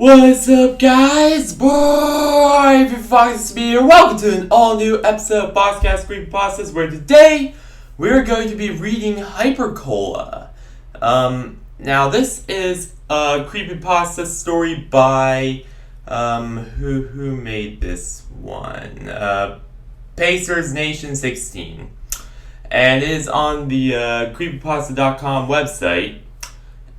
What's up, guys? Boy, FoxCast here. Welcome to an all-new episode of FoxCast Creepypasta, where today we're going to be reading Coca Now this is a Creepypasta story by who made this one? Pacers Nation 16, and it is on the creepypasta.com website.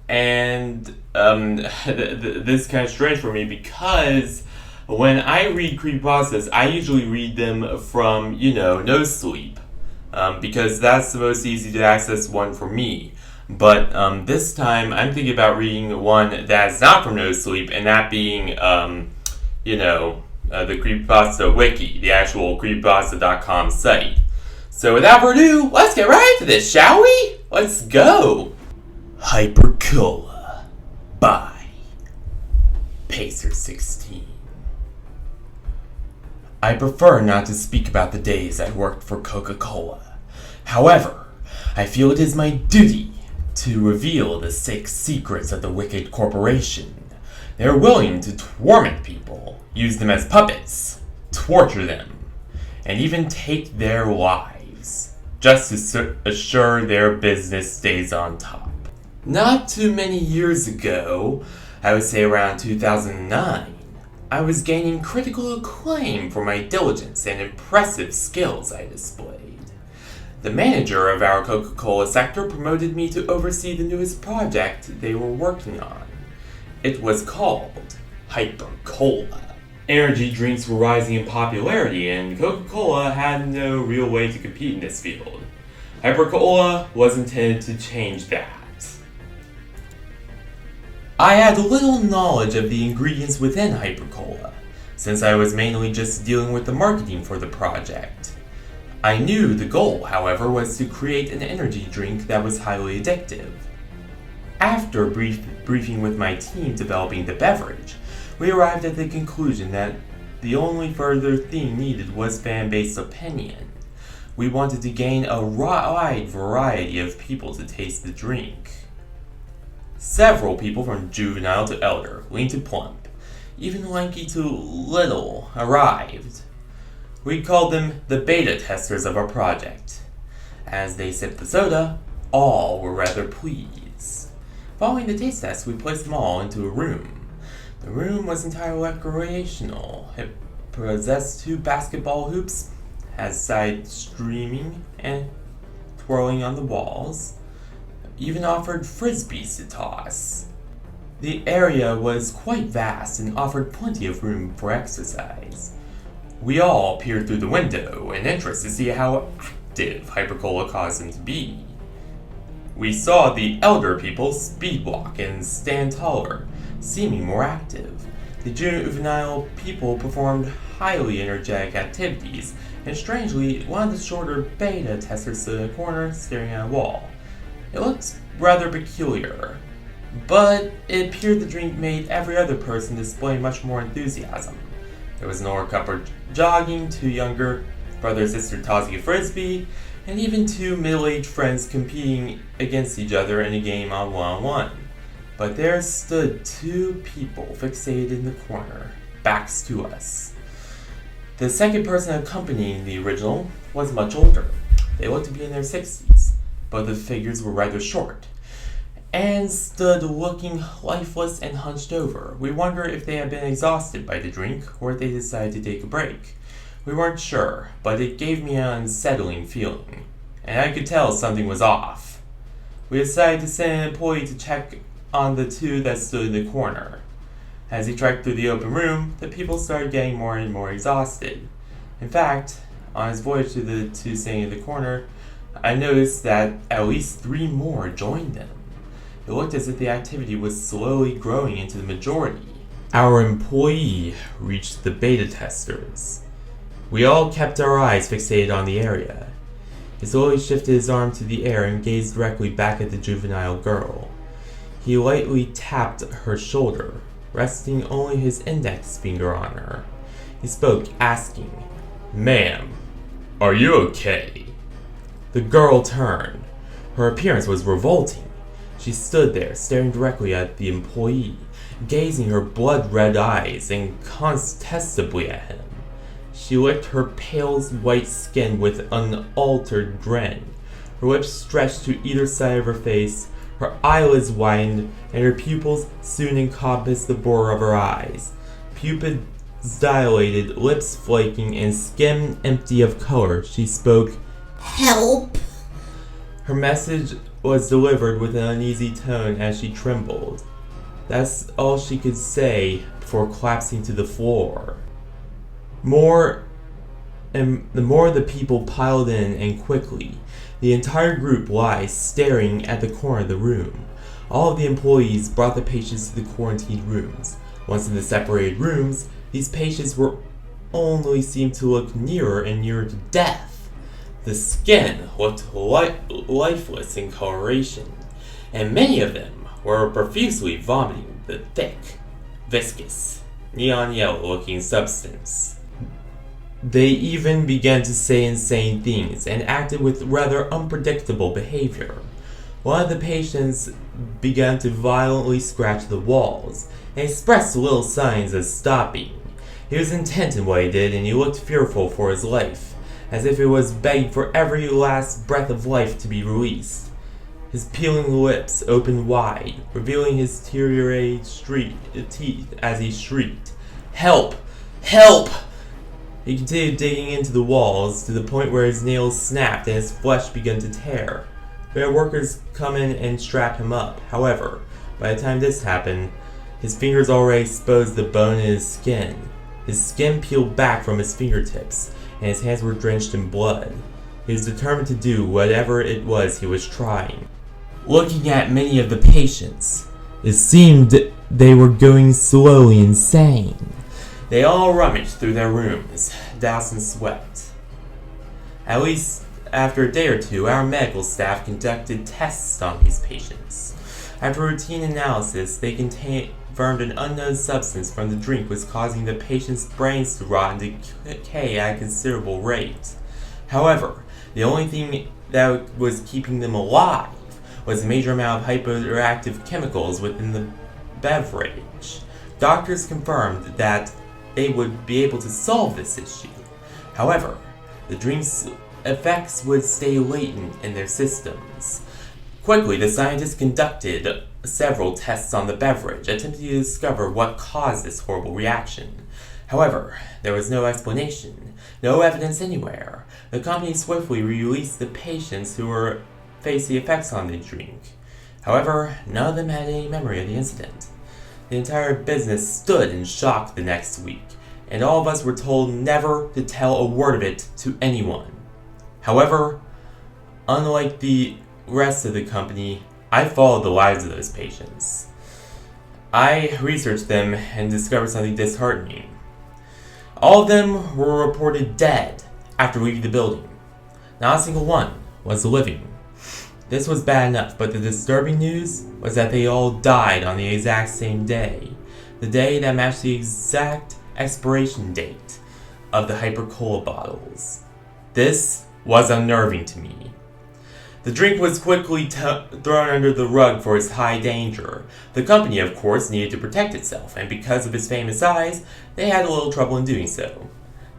And this is kind of strange for me because when I read creepypastas, I usually read them from, no sleep, because that's the most easy to access one for me. But this time, I'm thinking about reading one that's not from no sleep, and that being, the Creepypasta wiki, the actual creepypasta.com site. So without further ado, let's get right into this, shall we? Let's go! Cola by Pacer 16. I prefer not to speak about the days I worked for Coca Cola. However, I feel it is my duty to reveal the 6 secrets of the wicked corporation. They are willing to torment people, use them as puppets, torture them, and even take their lives, just to assure their business stays on top. Not too many years ago, I would say around 2009, I was gaining critical acclaim for my diligence and impressive skills I displayed. The manager of our Coca-Cola sector promoted me to oversee the newest project they were working on. It was called Cola. Energy drinks were rising in popularity, and Coca-Cola had no real way to compete in this field. Cola was intended to change that. I had little knowledge of the ingredients within Cola, since I was mainly just dealing with the marketing for the project. I knew the goal, however, was to create an energy drink that was highly addictive. After briefing with my team developing the beverage, we arrived at the conclusion that the only further thing needed was fan-based opinion. We wanted to gain a wide variety of people to taste the drink. Several people from juvenile to elder, lean to plump, even lanky to little, arrived. We called them the beta testers of our project. As they sipped the soda, all were rather pleased. Following the taste test, we placed them all into a room. The room was entirely recreational. It possessed 2 basketball hoops, had side streaming and twirling on the walls, even offered frisbees to toss. The area was quite vast and offered plenty of room for exercise. We all peered through the window in interest to see how active Cola caused them to be. We saw the elder people speed walk and stand taller, seeming more active. The juvenile people performed highly energetic activities, and strangely, one of the shorter beta testers stood in a corner staring at a wall. It looked rather peculiar, but it appeared the drink made every other person display much more enthusiasm. There was an older couple jogging, 2 younger brother and sister tossing a frisbee, and even 2 middle-aged friends competing against each other in a game on one-on-one. But there stood 2 people fixated in the corner, backs to us. The second person accompanying the original was much older. They looked to be in their 60s. Both the figures were rather short, and stood looking lifeless and hunched over. We wondered if they had been exhausted by the drink, or if they decided to take a break. We weren't sure, but it gave me an unsettling feeling, and I could tell something was off. We decided to send an employee to check on the 2 that stood in the corner. As he trekked through the open room, the people started getting more and more exhausted. In fact, on his voyage to the 2 standing in the corner, I noticed that at least 3 more joined them. It looked as if the activity was slowly growing into the majority. Our employee reached the beta testers. We all kept our eyes fixated on the area. He slowly shifted his arm to the air and gazed directly back at the juvenile girl. He lightly tapped her shoulder, resting only his index finger on her. He spoke, asking, "Ma'am, are you okay?" The girl turned. Her appearance was revolting. She stood there, staring directly at the employee, gazing her blood-red eyes incontestably at him. She licked her pale white skin with unaltered grin, her lips stretched to either side of her face, her eyelids widened, and her pupils soon encompassed the border of her eyes. Pupils dilated, lips flaking, and skin empty of color, she spoke, "Help!" Her message was delivered with an uneasy tone as she trembled. That's all she could say before collapsing to the floor. The more the people piled in, and quickly. The entire group lay staring at the corner of the room. All of the employees brought the patients to the quarantined rooms. Once in the separated rooms, these patients were only seemed to look nearer and nearer to death. The skin looked lifeless in coloration, and many of them were profusely vomiting the thick, viscous, neon yellow-looking substance. They even began to say insane things and acted with rather unpredictable behavior. One of the patients began to violently scratch the walls and expressed little signs of stopping. He was intent in what he did, and he looked fearful for his life, as if it was begging for every last breath of life to be released. His peeling lips opened wide, revealing his deteriorated teeth as he shrieked, "Help! Help!" He continued digging into the walls to the point where his nails snapped and his flesh began to tear. We had workers come in and strap him up. However, by the time this happened, his fingers already exposed the bone in his skin. His skin peeled back from his fingertips, and his hands were drenched in blood. He was determined to do whatever it was he was trying. Looking at many of the patients, it seemed they were going slowly insane. They all rummaged through their rooms, doused in sweat. At least after a day or two, our medical staff conducted tests on these patients. After routine analysis, they confirmed an unknown substance from the drink was causing the patients' brains to rot and decay at a considerable rate. However, the only thing that was keeping them alive was a major amount of hyperactive chemicals within the beverage. Doctors confirmed that they would be able to solve this issue. However, the drink's effects would stay latent in their systems. Quickly, the scientists conducted several tests on the beverage, attempting to discover what caused this horrible reaction. However, there was no explanation, no evidence anywhere. The company swiftly released the patients who were facing the effects on the drink. However, none of them had any memory of the incident. The entire business stood in shock the next week, and all of us were told never to tell a word of it to anyone. However, unlike the rest of the company, I followed the lives of those patients. I researched them and discovered something disheartening. All of them were reported dead after leaving the building. Not a single one was living. This was bad enough, but the disturbing news was that they all died on the exact same day. The day that matched the exact expiration date of the Hyper Cola bottles. This was unnerving to me. The drink was quickly thrown under the rug for its high danger. The company, of course, needed to protect itself, and because of its famous size, they had a little trouble in doing so.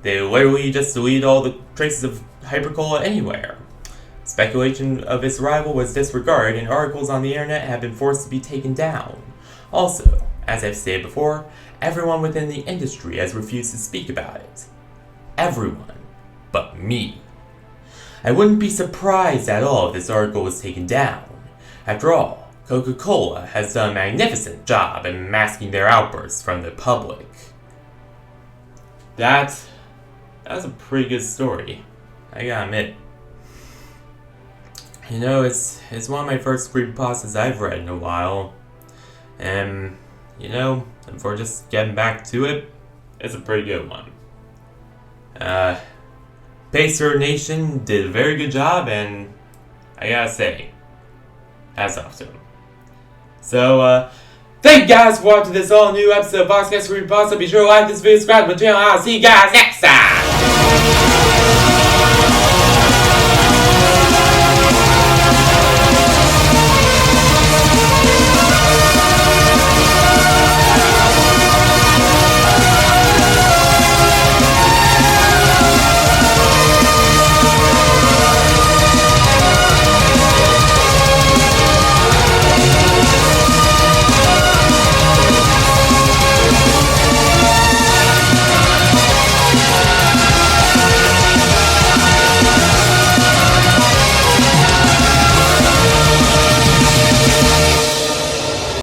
They literally just deleted all the traces of Hyper Cola anywhere. Speculation of its arrival was disregarded, and articles on the internet have been forced to be taken down. Also, as I've stated before, everyone within the industry has refused to speak about it. Everyone but me. I wouldn't be surprised at all if this article was taken down. After all, Coca Cola has done a magnificent job in masking their outbursts from the public. That's a pretty good story, I gotta admit. You know, it's one of my first creepypastas I've read in a while. And, you know, if we're just getting back to it, it's a pretty good one. Pacer Nation did a very good job, and I gotta say, hats off to him. So, thank you guys for watching this all new episode of FoxCast Creepypasta. Be sure to like this video, subscribe to my channel, and I'll see you guys next time!